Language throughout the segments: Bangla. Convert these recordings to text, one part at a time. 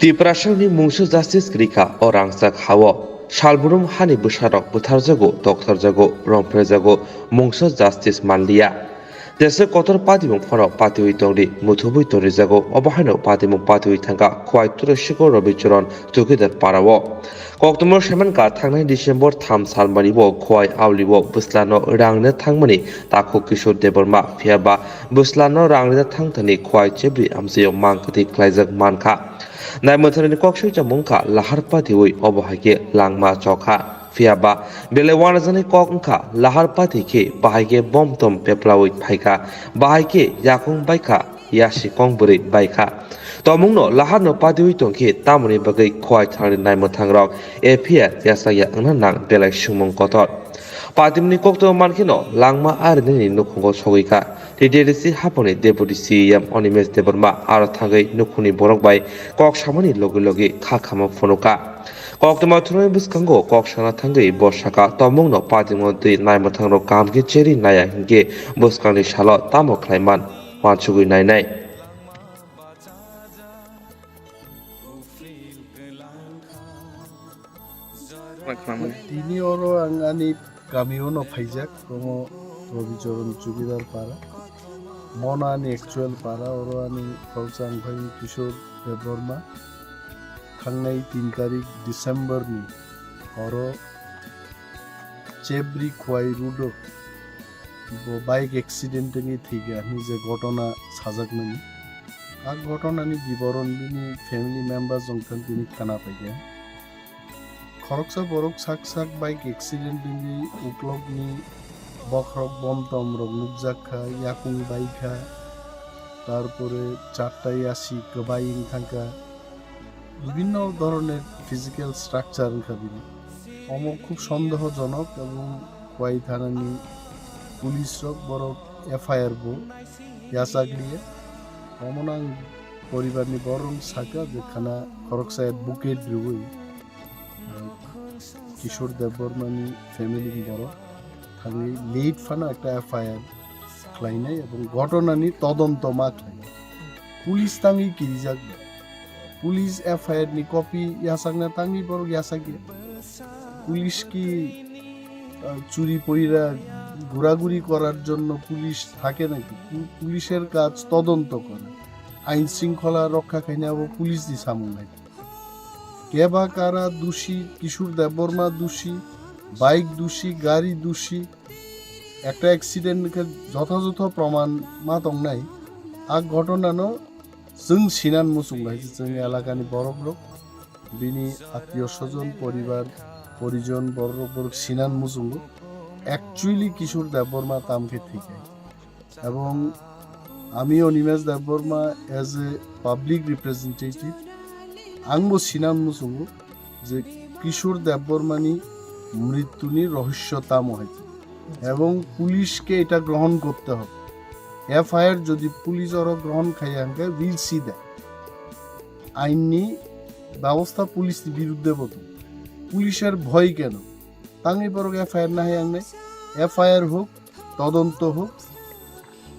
Tiprasa Mwgsa Justice Krika orang sak hawa Salburum hani busarok buthar jago doktor jago rompre jago Mwgsa Justice manlia Desa kotor patimung phano patiwi tongri muthubui tongri jago obahano patimung patiwi thangka khwai turashiko robichoron tukidar parawo Koktumor semanka thangnai December 3 salmanibo khwai awlibo buslano rangna thangmani takho kishor deborma phiaba buslano rangna thangthani khwai chebri amjeo mangkati khlaijak manka Naimatharani kokshu jamungka lahar patiwi obahake langma chokha Fiaba belewana jani kokngka lahar patike bahage bomtom peplawi phaika bahake yakung baika yasi kongburi baika Tomungno lahar no patiwi tongke tamuni bagai khwai thangni naimathangrok epia yasaya nang belai sumung kotor Patimni kokto mankino langma arini nukhungo sogika TDDC haponi deputy CM Onimes Deborma aro thangai nukhuni borok bai kok samani logi logi khakhama phonoka Kokto thunai buskango kok sana thangai borsaka tomungno patimno dei naimathangro kamge cheri naya hinge buskangni salo tamo khlaiman manchugui nainai Tini oro angani kami ono phaijak como robichoron chukidar para mona ani actual para oro ani Kausang bhai Kishor Deborma thangnai 3 tarik December ni oro chebri khwai rudo bo bike accident ni thiga ni je ঘটনা সাজাকনানি আর ঘটনা ni বিবরণ বিনি family members jongthan tini khana paige খরকসা বরক সাক bike accident ni uklok ni Bofro Yoksama Mwgsa ইয়াকুং বাইকা তারপরে চারটাই আসি কবাইং থাকা বিভিন্ন ধরনের ফিজিক্যাল স্ট্রাকচার খাবিনি খুব সন্দেহজনক এবং কয় থানানি পুলিশ রক বড় এফআইআর বো ইয়াসাগলিয়ে অমনাং পরিবারনি বরং সাকা যেখানা খরকসা অ্যাডভোকেট রুই কিশোর দেববর্মানি ফ্যামিলি বড় থাকি লেট ফানা একটা এফআইআর খ্লাইনাই এবং ঘটনানি তদন্ত মা খ্লাইনাই পুলিশ তাঙ্গি কিরিজাক পুলিশ এফআইআর নি কপি ইয়াসাগনা তাঙ্গি বড় ইয়াসাগি পুলিশ কি চুরি পইরা ঘোরাঘুরি করার জন্য পুলিশ থাকে নাকি পুলিশের কাজ তদন্ত করে আইন শৃঙ্খলা রক্ষা খাইনা পুলিশ দি সামু নাই কেবা কারা দোষী কিশোর দেববর্মা দোষী বাইক দোষী গাড়ি দোষী একটা অ্যাক্সিডেন্টকে যথাযথ প্রমাণ মাতং নাই আগ ঘটনানো जों সিনান মুসুং হয়েছে जों এলাকানি বড় লোক বিনি আত্মীয় স্বজন পরিজন বড় সিনান মুসুং অ্যাকচুয়ালি কিশোর দেববর্মা তামকে ঠিক এবং আমিও Nimesh Debbarma as a public representative আংবো সিনান মুসুং যে কিশোর দেববর্মানি মৃত্যুনি রহস্যতাম হয়েছে এবং পুলিশকে এটা গ্রহণ করতে হবে এফআইআর যদি পুলিশ ওরা গ্রহণ খাই আনকে উইল সি দ্যাট আইনি ব্যবস্থা পুলিশ বিরুদ্ধে বলতো পুলিশের ভয় কেন তাঙ্গি পর এফআইআর না হয় আংনে এফআইআর হোক তদন্ত হোক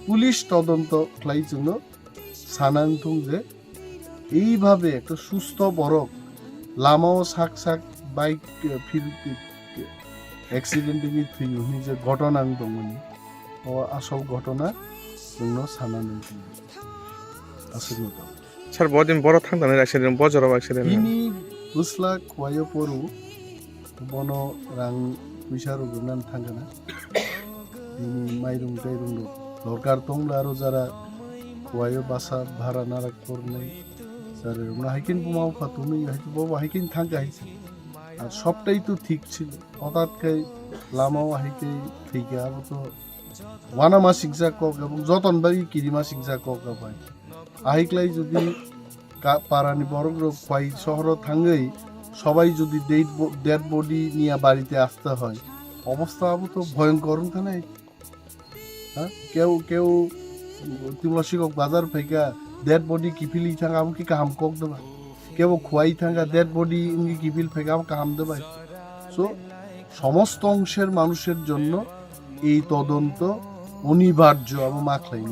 পুলিশ তদন্ত খাই জন্য সানাংথুং যে এইভাবে একটা সুস্থ বরক লামাও সাক বাইক ফিরতে অ্যাক্সিডেন্টে থুইনি যে ঘটনা দংনি ও আসল ঘটনা জন্য সানানো আসল স্যার বদিন বড় থাকতানের অ্যাক্সিডেন্ট বজরব অ্যাক্সিডেন্ট ইনি বুসলা খোয়ায় পড়ু বন রাং পয়সার গুনান থাঙ্গানা ইনি মাইরুং টাইরুং দরকার তংলা আরো যারা খোয়ায় বাসা ভাড়া নারাক করনাই স্যার না হাইকিন বুমাও ফাতুনি হাইকি বাবা হাইকিন থাঙ্গা হাইছে আর সবটাই তো ঠিক ছিল হঠাৎ করে লামাও হাইকে থেকে আবার তো ওয়ানা মাসিক যা কক এবং যতন বাড়ি কিরি মাসিক যা কক হয় আহিকলাই যদি পারানি বড় খোয়াই শহর থাঙ্গেই সবাই যদি ডেড বডি নিয়ে বাড়িতে আসতে হয় অবস্থা আবু তো ভয়ঙ্কর নাই হ্যাঁ কেউ তিমশিকক বাজার ফেকা ডেড বডি কিফিলি থাকা আমি কি কাম কক দেবা কেউ খোয়াই থাকা ডেড বডি ইঙ্গি কিফিল ফেকা আমি কাম দেবা সো সমস্ত অংশের মানুষের জন্য এই তদন্ত অনিবার্য এবং মাখলাই